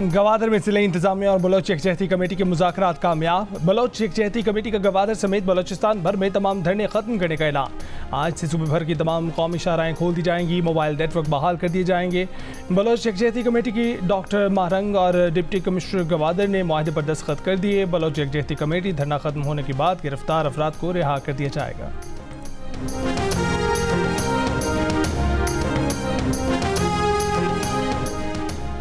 गवादर में जिले इंतजामिया और बलोच यकजहती कमेटी के मुज़ाकरात कामयाब। बलोच यकजहती कमेटी का गवादर समेत बलोचिस्तान भर में तमाम धरने खत्म करने का ऐलान। आज से सूबे भर की तमाम कौमी शाहराएँ खोल दी जाएंगी, मोबाइल नेटवर्क बहाल कर दिए जाएंगे। बलोच यकजहती कमेटी की डॉक्टर महरंग और डिप्टी कमिश्नर गवादर ने मुआहदे पर दस्तखत कर दिए। बलोच यकजहती कमेटी धरना खत्म होने के बाद गिरफ्तार अफराद को रिहा कर दिया जाएगा।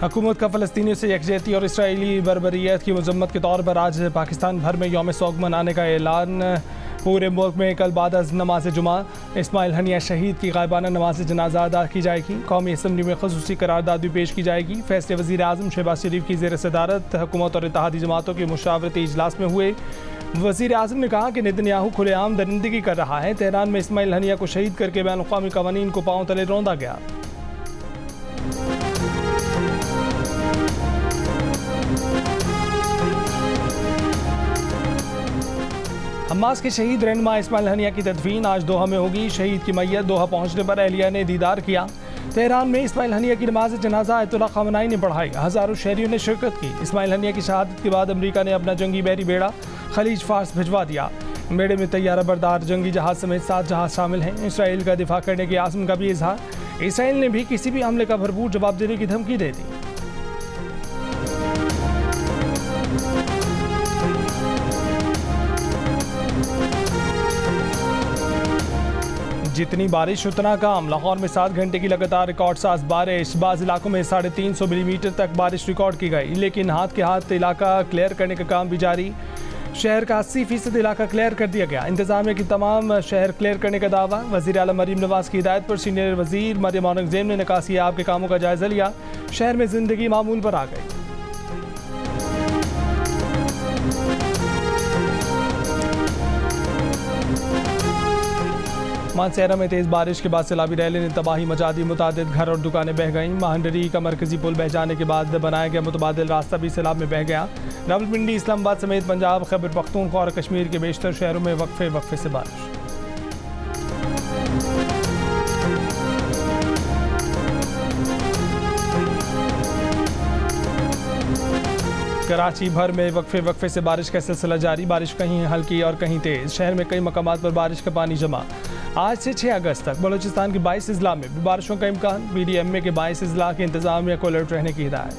हुकूमत का फ़लस्तीनियों से यकजहती और इसराइली बर्बरियत की मजम्मत के तौर पर आज पाकिस्तान भर में यौम सोग मनाने का ऐलान। पूरे मुल्क में कल बाद अज़ नमाज जुमा इस्माइल हनिया शहीद की गायबाना नमाज जनाजा अदा की जाएगी। कौमी असम्बली में ख़ुसूसी करारदाद भी पेश की जाएगी। फैसले वज़ीर आज़म शहबाज शरीफ की ज़ेर सदारत हुकूमत और इत्तेहादी जमातों के मुशावरती इजलास में हुए। वज़ीर आज़म ने कहा कि नेतन्याहू खुलेआम दरिंदगी कर रहा है। तेहरान में इस्माइल हनिया को शहीद करके बैन अक़वामी क़वानीन को पाँव तले रौंदा गया। हमास के शहीद रहनुमा इस्माइल हनिया की तदफीन आज दोहा में होगी। शहीद की मैयत दोहा पहुंचने पर अहलिया ने दीदार किया। तेहरान में इस्माइल हनिया की नमाज जनाजा आयतुल्लाह ख़ामनाई ने पढ़ाई। हज़ारों शहरियों ने शिरकत की। इस्माइल हनिया की शहादत के बाद अमरीका ने अपना जंगी बहरी बेड़ा खलीज फार्स भिजवा दिया। बेड़े में तैयारा बरदार जंगी जहाज समेत 7 जहाज शामिल हैं। इसराइल का दिफा करने के आज़म का भी इजहार। इसराइल ने भी किसी भी हमले का भरपूर जवाब देने की धमकी दे दी। जितनी बारिश उतना काम। लाहौर में 7 घंटे की लगातार रिकॉर्ड साज बारिश। बाज़ इलाकों में 350 मिलीमीटर तक बारिश रिकॉर्ड की गई, लेकिन हाथ के हाथ इलाका क्लियर करने का काम भी जारी। शहर का 80% इलाका क्लियर कर दिया गया। इंतजामिया की तमाम शहर क्लियर करने का दावा। वज़ीर आला मरीम नवाज की हिदायत पर सीनियर वज़ीर मरियम औरंगज़ेब ने निकासी आब के कामों का जायजा लिया। शहर में जिंदगी मामूल पर आ गई। मानसेरा में तेज़ बारिश के बाद सैलाबी रैली ने तबाही मचा दी। मुतादिद घर और दुकानें बह गईं। महांडरी का मरकजी पुल बह जाने के बाद बनाया गया मुतबादिल रास्ता भी सैलाब में बह गया। रावलपिंडी, इस्लामाबाद समेत पंजाब, खैबर पख्तूनख्वा और कश्मीर के बेशतर शहरों में वक्फे से बारिश। कराची भर में वक्फे से बारिश का सिलसिला जारी। बारिश कहीं हल्की और कहीं तेज़। शहर में कई मकामात पर बारिश का पानी जमा। आज से 6 अगस्त तक बलूचिस्तान के 22 अजला में भी बारिशों का इम्कान। BDMA के 22 अजला के इंतजामिया को अलर्ट रहने की हिदायत।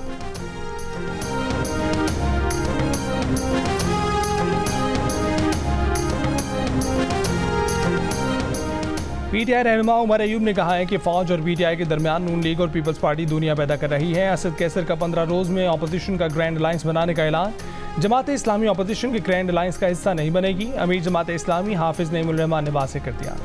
PTI रहनुमा उमर अयूब ने कहा है कि फ़ौज और PTI के दरमियान नून लीग और पीपल्स पार्टी दुनिया पैदा कर रही है। असद कैसर का 15 रोज़ में अपोजिशन का ग्रैंड अलायंस बनाने का ऐलान। जमात इस्लामी अपोजिशन के ग्रैंड अलायंस का हिस्सा नहीं बनेगी। अमीर जमात इस्लामी हाफिज नईमुल रहमान ने वाज़ेह कर दिया।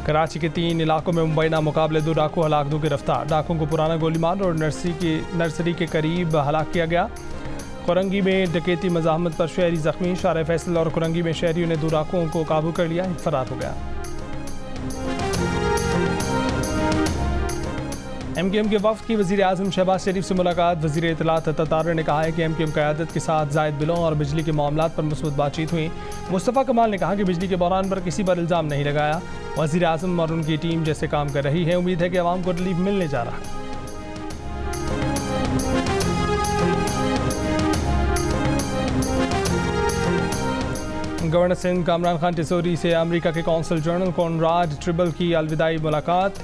कराची के 3 इलाकों में मुबैना मुकाबले 2 डाकू हलाक, 2 गिरफ्तार। डाकुओं को पुराना गोलीमार और नर्सरी के करीब हलाक किया गया। कुरंगी में डकैती मज़ाहमत पर शहरी जख्मी। शार फैसल और कुरंगी में शहरियों ने 2 डाकुओं को काबू कर लिया, एक फरार हो गया। MKM के वफ़द की वज़ीर आज़म शहबाज शरीफ से मुलाकात। वज़ीर इत्तलात अता तारर ने कहा है कि MKM क़यादत के साथ ज़ायद बिलों और बिजली के मामलात पर मुस्बत बातचीत हुई। मुस्तफ़ा कमाल ने कहा कि बिजली के बहरान पर किसी पर इल्ज़ाम नहीं लगाया। वज़ीर आज़म और उनकी टीम जैसे काम कर रही है। उम्मीद है कि आवाम को रिलीफ मिलने जा रहा है। गवर्नर सिंध कामरान खान टिसोरी से अमेरिका के कौंसल जनरल कॉनराड ट्रिबल की अलविदाई मुलाकात।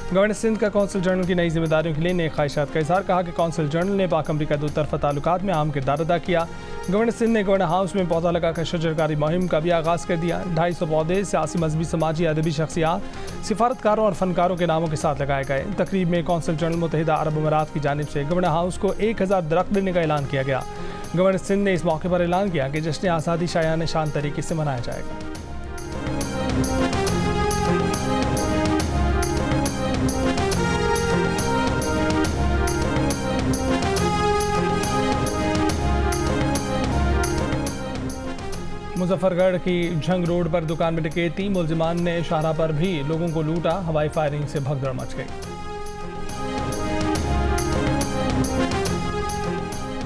गवर्नर सिंध का कौंसल जनरल की नई जिम्मेदारियों के लिए नई ख्वाहिशात का इज़हार। कहा कि कौंसल जनरल ने पाक अमरीका 2 तरफ़ा ताल्लुकात में अहम किरदार अदा किया। गवर्नर सिंध ने गवर्नर हाउस में पौधा लगाकर शजरकारी मुहिम का भी आगाज़ कर दिया। 250 पौधे सियासी, मजहबी, समाजी, अदबी शख्सियात, सिफारतकारों और फनकारों के नामों के साथ लगाए गए। तकरीब में कौंसल जनरल मुत्तहिदा अरब अमारात की जानिब से गवर्नर हाउस को 1000 दरख्त देने का ऐलान किया गया। गवर्नर सिंध ने इस मौके पर ऐलान किया कि जश्न आज़ादी शायान शान तरीके से मनाया जाएगा। मुजफ्फरगढ़ की झंग रोड पर दुकान में डकैती। मुलजिमान ने शाहराह पर भी लोगों को लूटा। हवाई फायरिंग से भगदड़ मच गई।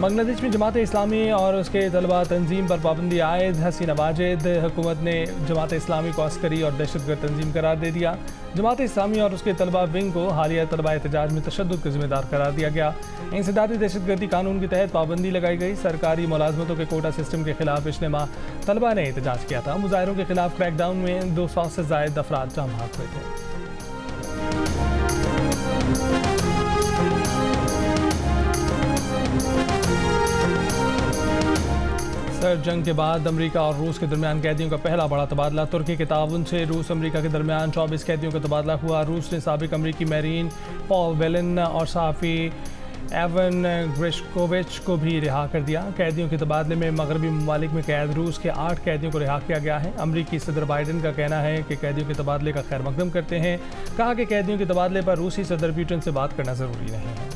बांग्लादेश में जमात इस्लामी और उसके तलबा तंजीम पर पाबंदी आयद। हसीना वाजिद हुकूमत ने जमात इस्लामी को अस्करी और दहशतगर्द तंजीम करार दे दिया। जमात इस्लामी और उसके तलबा विंग को हालिया तलबा एहतजाज में तशद्दुद का जिम्मेदार करार दिया गया। इंसदादी दहशतगर्दी कानून के तहत पाबंदी लगाई गई। सरकारी मुलाजमतों के कोटा सिस्टम के खिलाफ पिछले माह तलबा ने एहतजाज किया था। मुजाहिरों के खिलाफ क्रैकडाउन में 200 से ज़ायद अफराद जाम बहक हुए थे। सर्द जंग के बाद अमेरिका और रूस के दरमियान कैदियों का पहला बड़ा तबादला। तुर्की के ताउन से रूस अमेरिका के दरमियान 24 कैदियों का तबादला हुआ। रूस ने साबिक अमेरिकी मैरीन पॉल वेलिन और सहाफ़ी एवन ग्रिशकोविच को भी रिहा कर दिया। कैदियों के तबादले में मगरबी ममालिक में कैद रूस के 8 कैदियों को रिहा किया गया है। अमरीकी सदर बाइडन का कहना है कि कैदियों के तबादले का खैर मकदम करते हैं। कहा कि कैदियों के तबादले पर रूसी सदर पुतिन से बात करना ज़रूरी नहीं है।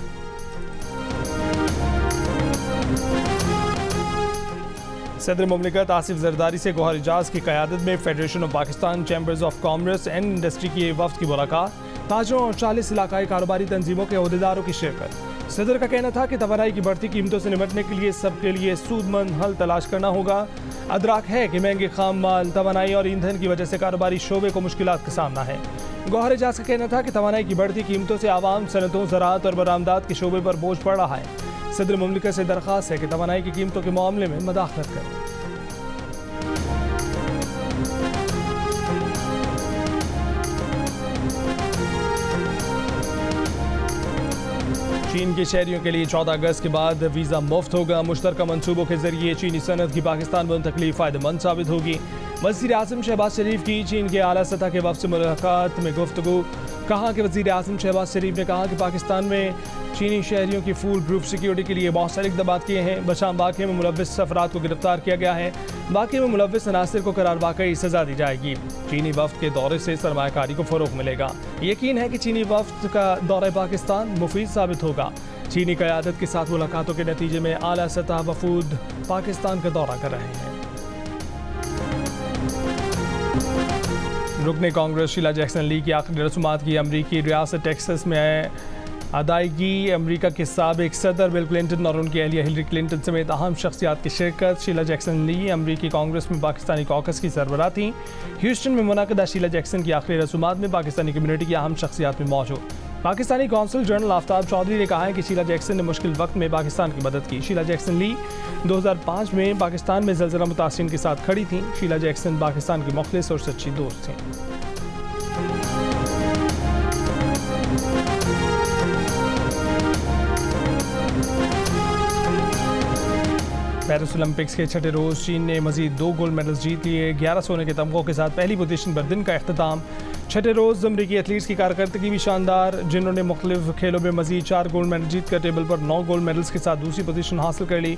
सदर मुमलिकत आसिफ जरदारी से गौहर एजाज की क़यादत में federation of Pakistan chambers of commerce and industry की वफ़द की मुलाकात। ताजरों और 40 इलाकाई कारोबारी तंजीमों के अहदेदारों की शिरकत। सदर का कहना था कि तवानाई की बढ़ती कीमतों से निपटने के लिए सबके लिए सूदमंद हल तलाश करना होगा। अदराक है कि महंगे खाम माल, तवानाई और ईंधन की वजह से कारोबारी शोबे को मुश्किलात का सामना है। गौहर एजाज का कहना था कि तवानाई की बढ़ती कीमतों से आवाम, सनतों, ज़राअत और बरामदात के शोबे पर बोझ पड़ रहा है। सदर मुमलिकत से दरख्वास्त है कि तवानाई की कीमतों के मामले में मदाखलत करें। चीन के शहरियों के लिए 14 अगस्त के बाद वीज़ा मुफ्त होगा। मुश्तरका मंसूबों के जरिए चीनी सनत की पाकिस्तान मुंतकली फ़ायदेमंद साबित होगी। वज़ीर आज़म शहबाज शरीफ की चीन के आला सतह के वफ़द से मुलाकात में गुफ्तगू। कहा कि वज़ीर आज़म शहबाज शरीफ ने कहा कि पाकिस्तान में चीनी शहरियों की फूल प्रूफ सिक्योरिटी के लिए बहुत सारे इक़दाम किए हैं। बशाम वाक़े में मुलव्विस अफराद को गिरफ्तार किया गया है। वाक़े में मुलव्विस अनासिर को करार वाकई सज़ा दी जाएगी। चीनी वफ़द के दौरे से सरमायाकारी को फ़रोग़ मिलेगा। यकीन है कि चीनी वफ़द का दौरा पाकिस्तान मुफीद साबित होगा। चीनी क़यादत के साथ मुलाकातों के नतीजे में आला सतह वफ़ूद पाकिस्तान का दौरा कर रहे हैं। रुकने कांग्रेस शीला जैक्सन ली की आखिरी रसूमात की अमरीकी रियासत टेक्सास में अदायगी। अमरीका के साबिक सदर बिल क्लिंटन और उनकी अहलिया हिलरी क्लिंटन समेत अहम शख्सियात की शिरकत। शीला जैक्सन ली अमरीकी कांग्रेस में पाकिस्तानी कॉकस की सरबराह थी। ह्यूस्टन में मुनाकिदा शीला जैक्सन की आखिरी रसूमात में पाकिस्तानी कम्युनिटी की अहम शख्सियात में मौजूद पाकिस्तानी कौंसल जनरल आफ्ताब चौधरी ने कहा है कि शीला जैक्सन ने मुश्किल वक्त में पाकिस्तान की मदद की। शीला जैक्सन ली 2005 में पाकिस्तान में ज़लज़ला मुतासिरीन के साथ खड़ी थीं। शीला जैक्सन पाकिस्तान की मुखलिस और सच्ची दोस्त थीं। पेरिस ओलंपिक्स के छठे रोज़ चीन ने मजीद 2 गोल्ड मेडल्स जीत लिए। 11 सोने के तमगों के साथ पहली पोजीशन पर दिन का अख्ताम। छठे रोज़ अमरीकी एथलीट्स की कारकर्दगी भी शानदार, जिन्होंने मुख्तलिफ खेलों में मजीद 4 गोल्ड मेडल जीत कर टेबल पर 9 गोल्ड मेडल्स के साथ दूसरी पोजीशन हासिल कर ली।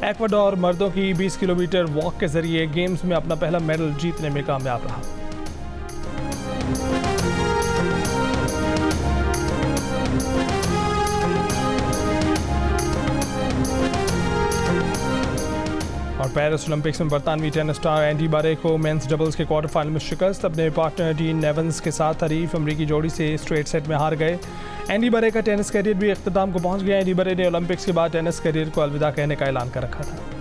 एक्वाडोर मर्दों की 20 किलोमीटर वॉक के जरिए गेम्स में अपना पहला मेडल जीतने में कामयाब रहा। और पेरिस ओलंपिक्स में बरतानवी टेनिस स्टार एंडी मरे को मेंस डबल्स के क्वार्टर फाइनल में शिकस्त। अपने पार्टनर डीन नेवंस के साथ हरीफ अमरीकी जोड़ी से स्ट्रेट सेट में हार गए। एंडी मरे का टेनिस करियर भी इख्तिताम को पहुंच गया। एंडी मरे ने ओलंपिक्स के बाद टेनिस करियर को अलविदा कहने का ऐलान कर रखा था।